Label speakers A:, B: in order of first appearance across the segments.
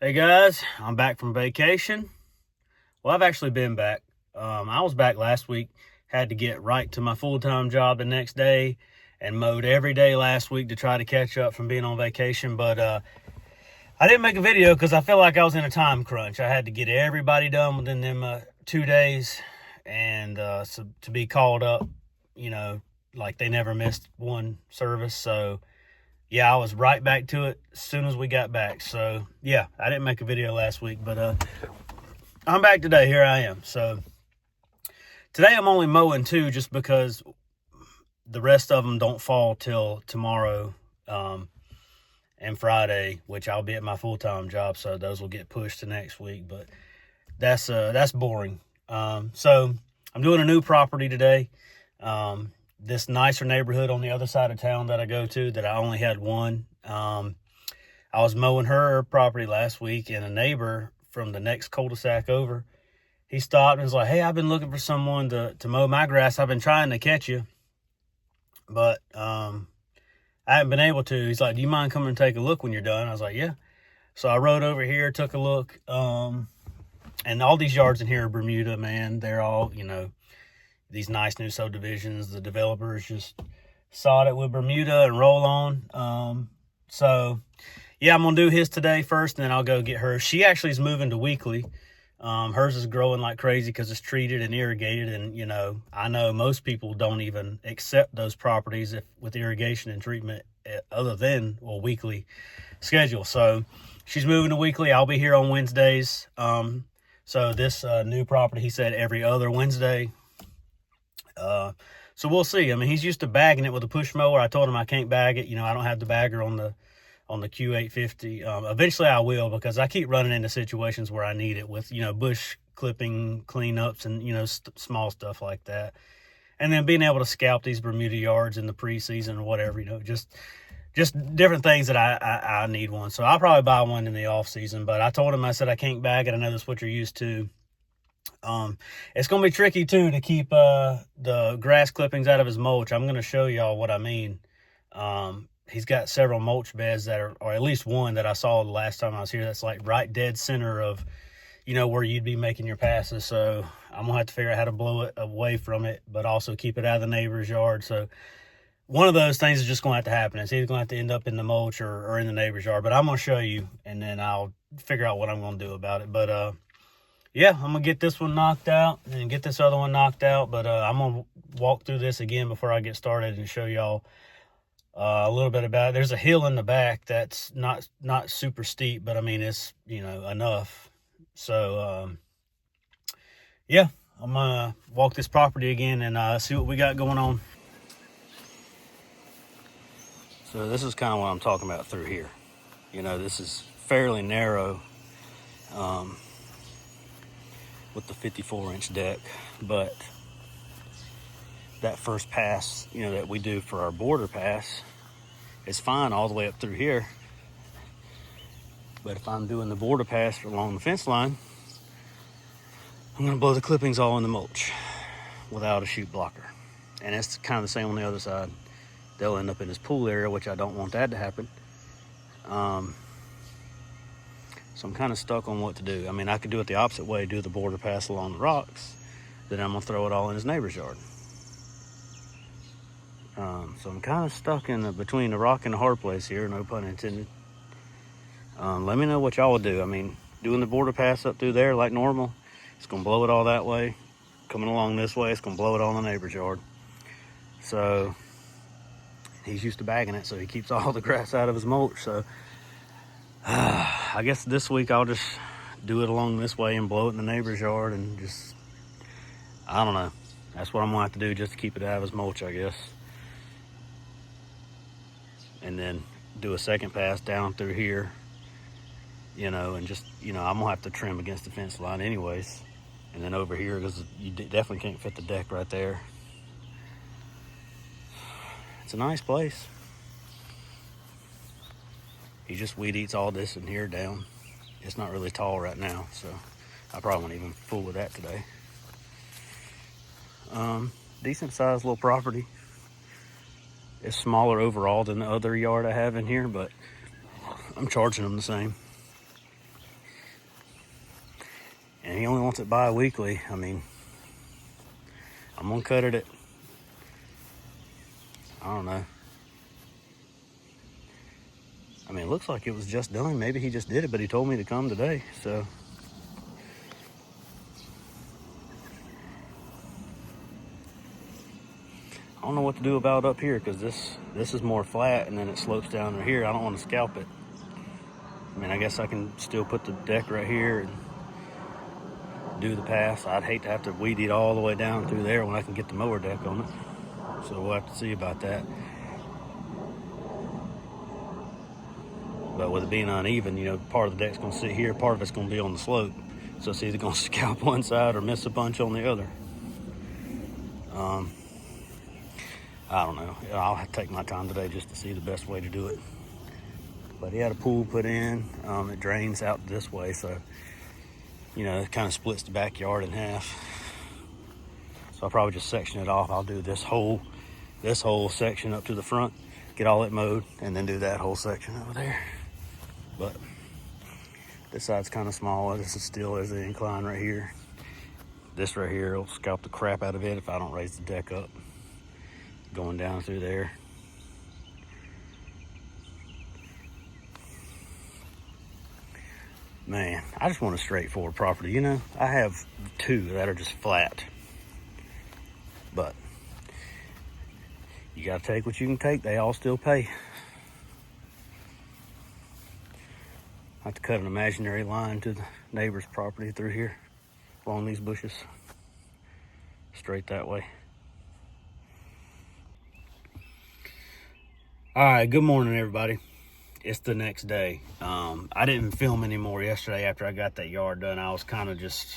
A: Hey guys, I'm back from vacation. Well, I've actually been back. I was back last week, had to get right to my full-time job the next day and mowed every day last week to try to catch up from being on vacation. But I didn't make a video because I felt like I was in a time crunch. I had to get everybody done within them 2 days and so to be called up, you know, like they never missed one service. So yeah, I was right back to it as soon as we got back. So yeah, I didn't make a video last week, but I'm back today. Here I am. So today I'm only mowing two just because the rest of them don't fall till tomorrow and Friday, which I'll be at my full-time job. So those will get pushed to next week, but that's boring. So I'm doing a new property today. This nicer neighborhood on the other side of town that I go to that I only had one. I was mowing her property last week, and a neighbor from the next cul-de-sac over, he stopped and was like, "Hey, I've been looking for someone to mow my grass. I've been trying to catch you, but I haven't been able to." He's like, "Do you mind coming and take a look when you're done?" I was like, "Yeah." So I rode over here, took a look, and all these yards in here are Bermuda, man. They're all, these nice new subdivisions. The developers just sod it with Bermuda and roll on. So yeah, I'm gonna do his today first, and then I'll go get hers. She actually is moving to weekly. Hers is growing like crazy because it's treated and irrigated, and I know most people don't even accept those properties with irrigation and treatment other than weekly schedule. So she's moving to weekly. I'll be here on Wednesdays. So this new property, he said every other Wednesday. So we'll see. I mean, he's used to bagging it with a push mower. I told him I can't bag it. I don't have the bagger on the Q850. Eventually I will, because I keep running into situations where I need it with, bush clipping cleanups and, small stuff like that. And then being able to scalp these Bermuda yards in the preseason or whatever, just different things that I need one. So I'll probably buy one in the off season, but I told him, I said, I can't bag it. I know that's what you're used to. It's going to be tricky too to keep the grass clippings out of his mulch. I'm going to show y'all what I mean. He's got several mulch beds that are, or at least one that I saw the last time I was here, that's like right dead center of, where you'd be making your passes. So I'm going to have to figure out how to blow it away from it, but also keep it out of the neighbor's yard. So one of those things is just going to have to happen. It's either going to have to end up in the mulch or in the neighbor's yard, but I'm going to show you, and then I'll figure out what I'm going to do about it. But, yeah, I'm going to get this one knocked out and get this other one knocked out. But I'm going to walk through this again before I get started and show y'all a little bit about it. There's a hill in the back that's not super steep, but I mean, it's, enough. So, yeah, I'm going to walk this property again and see what we got going on. So this is kind of what I'm talking about through here. This is fairly narrow with the 54-inch deck, but that first pass, that we do for our border pass is fine all the way up through here. But if I'm doing the border pass along the fence line, I'm going to blow the clippings all in the mulch without a chute blocker. And it's kind of the same on the other side. They'll end up in this pool area, which I don't want that to happen. So I'm kind of stuck on what to do. I mean, I could do it the opposite way, do the border pass along the rocks. Then I'm going to throw it all in his neighbor's yard. So I'm kind of stuck in between the rock and the hard place here, no pun intended. Let me know what y'all would do. I mean, doing the border pass up through there like normal, it's going to blow it all that way. Coming along this way, it's going to blow it all in the neighbor's yard. So he's used to bagging it, so he keeps all the grass out of his mulch. So I guess this week I'll just do it along this way and blow it in the neighbor's yard, and just, I don't know. That's what I'm going to have to do just to keep it out of his mulch, I guess. And then do a second pass down through here, and just, I'm going to have to trim against the fence line anyways. And then over here, because you definitely can't fit the deck right there. It's a nice place. He just weed eats all this in here down. It's not really tall right now, so I probably won't even fool with that today. Decent sized little property. It's smaller overall than the other yard I have in here, but I'm charging them the same. he only wants it bi-weekly. I mean, I'm gonna cut it at, I don't know. I mean, it looks like it was just done. Maybe he just did it, but he told me to come today, so. I don't know what to do about up here, because this is more flat, and then it slopes down to here. I don't want to scalp it. I mean, I guess I can still put the deck right here and do the pass. I'd hate to have to weed eat all the way down through there when I can get the mower deck on it. So we'll have to see about that. But with it being uneven, you know, part of the deck's going to sit here, part of it's going to be on the slope. So it's either going to scalp one side or miss a bunch on the other. I don't know. I'll have to take my time today just to see the best way to do it. But he had a pool put in. It drains out this way, so, you know, it kind of splits the backyard in half. So I'll probably just section it off. I'll do this whole section up to the front, get all it mowed, and then do that whole section over there. But this side's kind of small. This is still, there's the incline right here. This right here will scalp the crap out of it if I don't raise the deck up. Going down through there. Man, I just want a straightforward property, you know. I have two that are just flat. But you gotta take what you can take. They all still pay. I have to cut an imaginary line to the neighbor's property through here along these bushes. Straight that way. All right, good morning, everybody. It's the next day. I didn't film anymore yesterday after I got that yard done. I was kind of just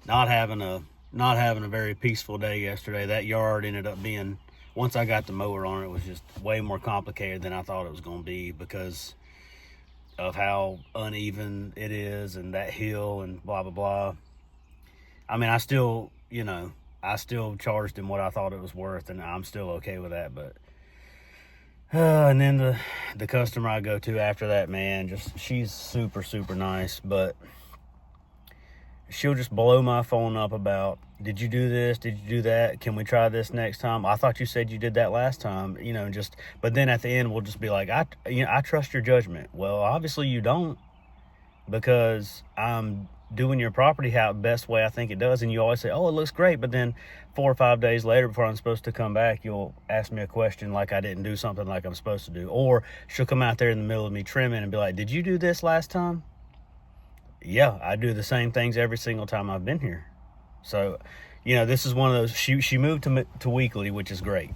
A: not having a very peaceful day yesterday. That yard ended up being, once I got the mower on it was just way more complicated than I thought it was going to be because of how uneven it is and that hill and blah, blah, blah. I mean, I still charged him what I thought it was worth, and I'm still okay with that, but and then the customer I go to after that, man, she's super, super nice, but she'll just blow my phone up about, did you do this? Did you do that? Can we try this next time? I thought you said you did that last time, you know, but then at the end, we'll just be like, I trust your judgment. Well, obviously you don't, because I'm doing your property how best way I think it does, and you always say, oh, it looks great, but then 4 or 5 days later before I'm supposed to come back, you'll ask me a question like I didn't do something like I'm supposed to do, or she'll come out there in the middle of me trimming and be like, did you do this last time? Yeah, I do the same things every single time I've been here. So, you know, this is one of those, she moved to weekly, which is great.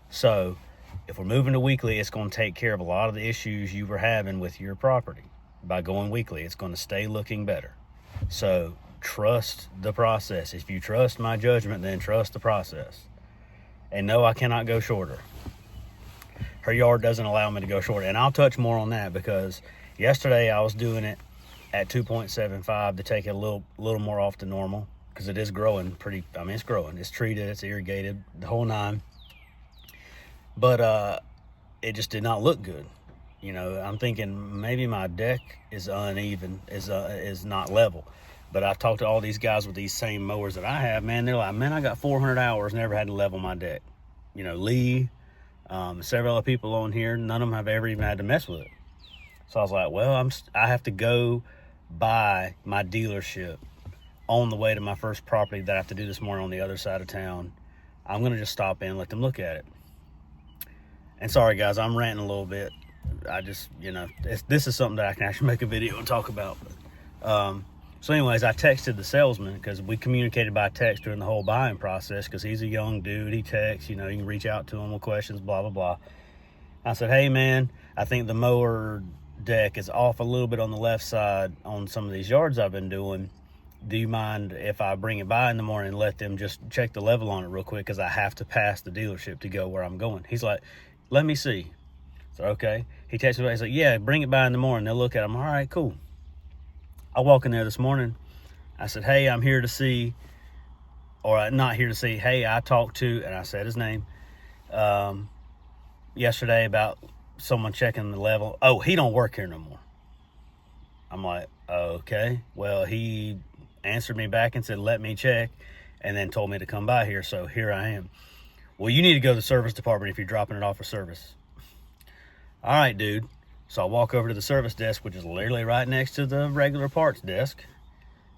A: So if we're moving to weekly, it's going to take care of a lot of the issues you were having with your property. By going weekly, it's going to stay looking better. So trust the process. If you trust my judgment, then trust the process. And no, I cannot go shorter. Her yard doesn't allow me to go shorter. And I'll touch more on that because yesterday I was doing it at 2.75 to take it a little more off the normal because it is growing it's growing. It's treated, it's irrigated, the whole nine. But it just did not look good. You know, I'm thinking maybe my deck is uneven, is not level. But I've talked to all these guys with these same mowers that I have, man. They're like, man, I got 400 hours, never had to level my deck. You know, Lee, several other people on here, none of them have ever even had to mess with it. So I was like, well, I have to go by my dealership on the way to my first property that I have to do this morning on the other side of town. I'm going to just stop in and let them look at it. And sorry, guys, I'm ranting a little bit. I just, you know, this is something that I can actually make a video and talk about. But, so anyways, I texted the salesman because we communicated by text during the whole buying process because he's a young dude. He texts, you know, you can reach out to him with questions, blah, blah, blah. I said, hey, man, I think the mower deck is off a little bit on the left side on some of these yards I've been doing. Do you mind if I bring it by in the morning and let them just check the level on it real quick because I have to pass the dealership to go where I'm going? He's like, let me see. So, okay. He texted me, he's like, yeah, bring it by in the morning. They'll look at it. I'm all right, cool. I walk in there this morning. I said, hey, I'm here to see, or not here to see. Hey, I talked to, and I said his name, yesterday about someone checking the level. Oh, he don't work here no more. I'm like, okay. Well, he answered me back and said, let me check, and then told me to come by here. So here I am. Well, you need to go to the service department if you're dropping it off for service. All right, dude. So I walk over to the service desk, which is literally right next to the regular parts desk.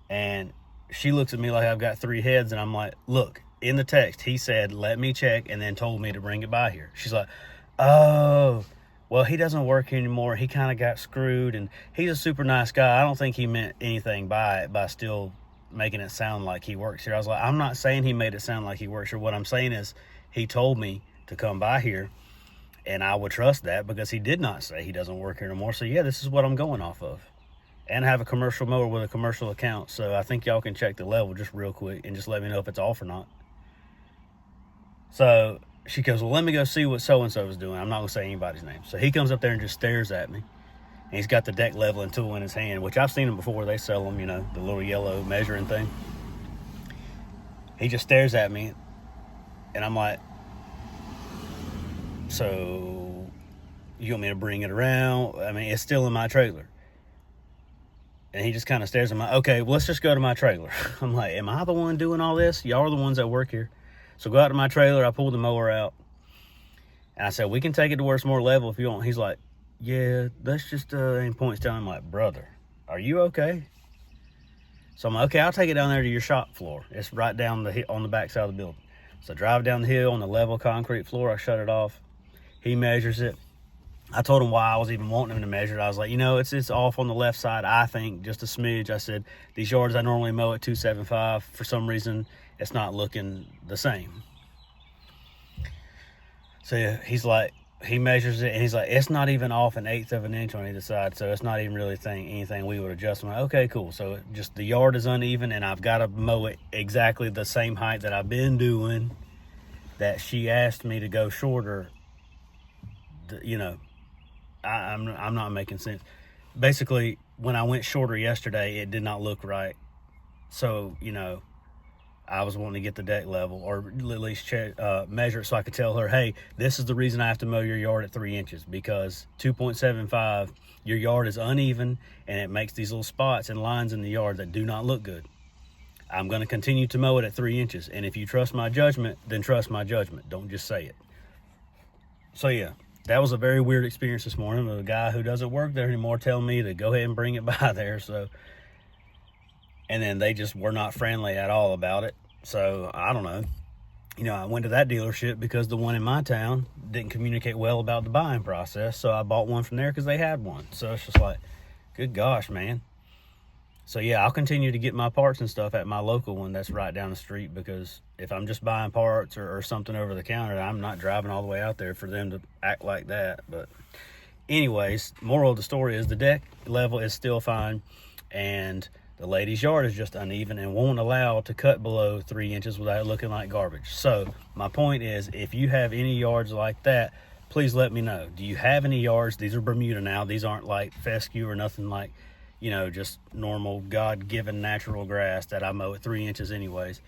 A: And she looks at me like I've got three heads. And I'm like, look, in the text, he said, let me check, and then told me to bring it by here. She's like, oh, well, he doesn't work here anymore. He kind of got screwed, and he's a super nice guy. I don't think he meant anything by it by still making it sound like he works here. I was like, I'm not saying he made it sound like he works here. What I'm saying is he told me to come by here, and I would trust that because he did not say he doesn't work here anymore. So, yeah, this is what I'm going off of. And I have a commercial mower with a commercial account, so I think y'all can check the level just real quick and just let me know if it's off or not. So she goes, well, let me go see what so-and-so is doing. I'm not going to say anybody's name. So he comes up there and just stares at me. And he's got the deck leveling tool in his hand, which I've seen them before. They sell them, the little yellow measuring thing. He just stares at me, and I'm like, so you want me to bring it around? I mean, it's still in my trailer. And he just kind of stares at me. Okay, well, let's just go to my trailer. I'm like, am I the one doing all this? Y'all are the ones that work here. So go out to my trailer. I pulled the mower out. And I said, we can take it to where it's more level if you want. He's like, yeah, that's just, and points down. I'm like, brother, are you okay? So I'm like, okay, I'll take it down there to your shop floor. It's right down on the back side of the building. So I drive down the hill on the level concrete floor. I shut it off. He measures it. I told him why I was even wanting him to measure it. I was like, it's off on the left side, I think, just a smidge. I said, these yards I normally mow at 275. For some reason, it's not looking the same. So yeah, he measures it, and he's like, it's not even off 1/8 of an inch on either side, so it's not even really anything we would adjust. I'm like, okay, cool. So just the yard is uneven, and I've got to mow it exactly the same height that I've been doing, that she asked me to go shorter. I'm not making sense. Basically, when I went shorter yesterday, it did not look right. So, I was wanting to get the deck level, or at least measure it so I could tell her, hey, this is the reason I have to mow your yard at 3 inches, because 2.75, your yard is uneven, and it makes these little spots and lines in the yard that do not look good. I'm going to continue to mow it at 3 inches, and if you trust my judgment, then trust my judgment. Don't just say it. So, yeah. That was a very weird experience this morning with a guy who doesn't work there anymore telling me to go ahead and bring it by there. So, and then they just were not friendly at all about it. So I don't know. I went to that dealership because the one in my town didn't communicate well about the buying process. So I bought one from there because they had one. So it's just like, good gosh, man. So yeah, I'll continue to get my parts and stuff at my local one that's right down the street, because if I'm just buying parts or something over the counter, I'm not driving all the way out there for them to act like that. But anyways, moral of the story is the deck level is still fine, and the lady's yard is just uneven and won't allow to cut below 3 inches without it looking like garbage. So my point is, if you have any yards like that, please let me know. Do you have any yards? These are Bermuda now. These aren't like fescue or nothing like, just normal God-given natural grass that I mow at 3 inches anyways.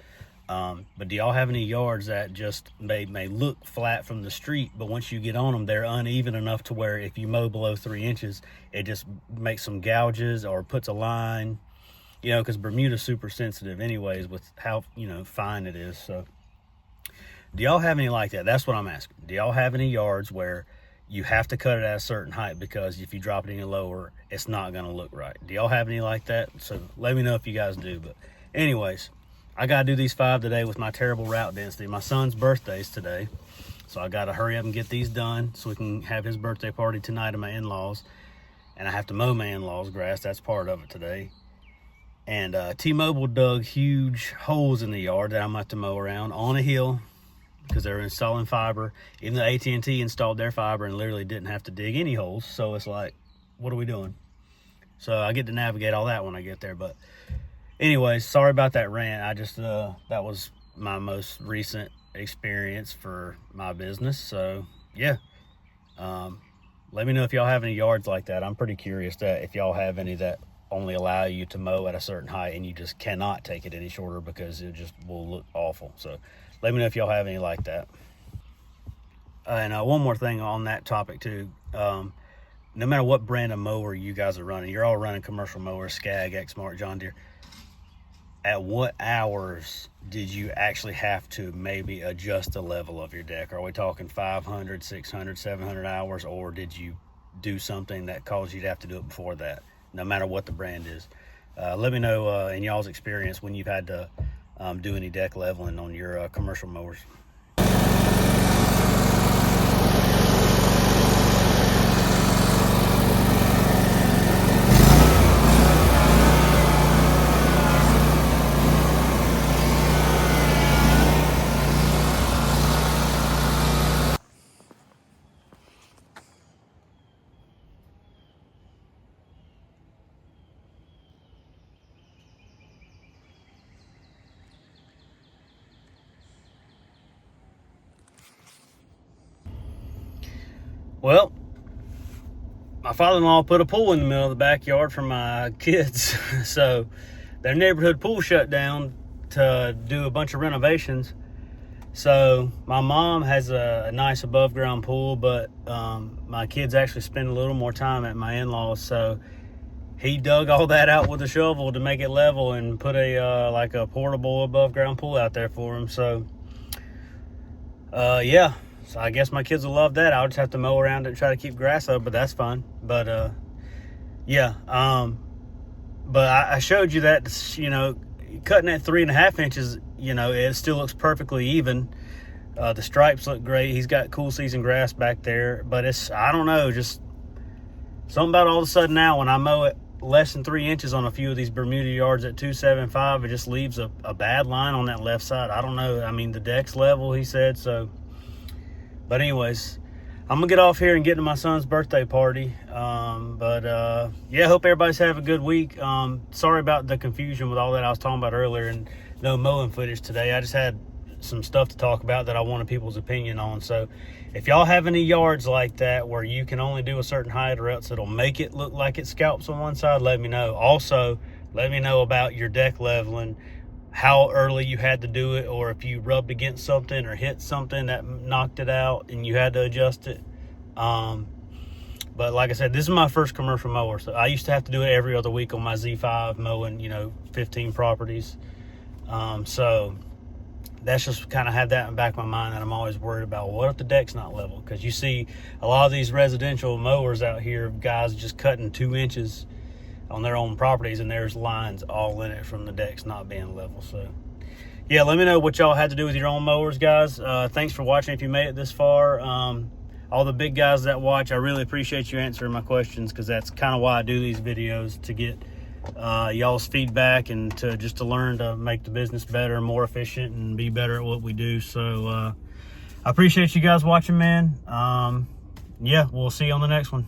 A: But do y'all have any yards that just may look flat from the street, but once you get on them, they're uneven enough to where if you mow below 3 inches, it just makes some gouges or puts a line, because Bermuda's super sensitive anyways with how, fine it is. So do y'all have any like that? That's what I'm asking. Do y'all have any yards where you have to cut it at a certain height because if you drop it any lower, it's not going to look right? Do y'all have any like that? So let me know if you guys do. But anyways, I got to do these 5 today with my terrible route density. My son's birthday's today, so I got to hurry up and get these done so we can have his birthday party tonight at my in-laws. And I have to mow my in-laws' grass. That's part of it today. And T-Mobile dug huge holes in the yard that I'm going to have to mow around on a hill, because they're installing fiber. Even though AT&T installed their fiber and literally didn't have to dig any holes. So it's like, what are we doing? So I get to navigate all that when I get there. But anyways, sorry about that rant. I just, that was my most recent experience for my business. So yeah, let me know if y'all have any yards like that. I'm pretty curious that if y'all have any that only allow you to mow at a certain height and you just cannot take it any shorter because it just will look awful. So let me know if y'all have any like that. And one more thing on that topic too. no matter what brand of mower you guys are running, you're all running commercial mowers, Skag, Exmark, John Deere. At what hours did you actually have to maybe adjust the level of your deck? Are we talking 500, 600, 700 hours, or did you do something that caused you to have to do it before that, no matter what the brand is? Let me know in y'all's experience when you've had to do any deck leveling on your commercial mowers. Well, my father-in-law put a pool in the middle of the backyard for my kids. So their neighborhood pool shut down to do a bunch of renovations. So my mom has a nice above ground pool, but my kids actually spend a little more time at my in-laws. So he dug all that out with a shovel to make it level and put a like a portable above ground pool out there for them. So yeah. So I guess my kids will love that. I'll just have to mow around it and try to keep grass up, but that's fine. But yeah. But I showed you that, you know, cutting at 3.5 inches, you know, it still looks perfectly even. The stripes look great. He's got cool season grass back there, but it's, I don't know, just something about all of a sudden now when I mow it less than 3 inches on a few of these Bermuda yards at 275, it just leaves a bad line on that left side. I don't know. I mean, the deck's level, he said, so. But anyways, I'm going to get off here and get to my son's birthday party. Yeah, hope everybody's having a good week. Sorry about the confusion with all that I was talking about earlier and no mowing footage today. I just had some stuff to talk about that I wanted people's opinion on. So if y'all have any yards like that where you can only do a certain height or else it'll make it look like it scalps on one side, let me know. Also, let me know about your deck leveling, how early you had to do it, or if you rubbed against something or hit something that knocked it out and you had to adjust it. But like I said, this is my first commercial mower, so I used to have to do it every other week on my Z5 mowing, you know, 15 properties. So that's just kind of had that in the back of my mind, that I'm always worried about, what if the deck's not level? Because you see a lot of these residential mowers out here, guys just cutting 2 inches on their own properties, and there's lines all in it from the decks not being level. So yeah, let me know what y'all had to do with your own mowers, guys. Thanks for watching if you made it this far. All the big guys that watch, I really appreciate you answering my questions, because that's kind of why I do these videos, to get y'all's feedback and to learn to make the business better, more efficient, and be better at what we do. So I appreciate you guys watching, man. Yeah, we'll see you on the next one.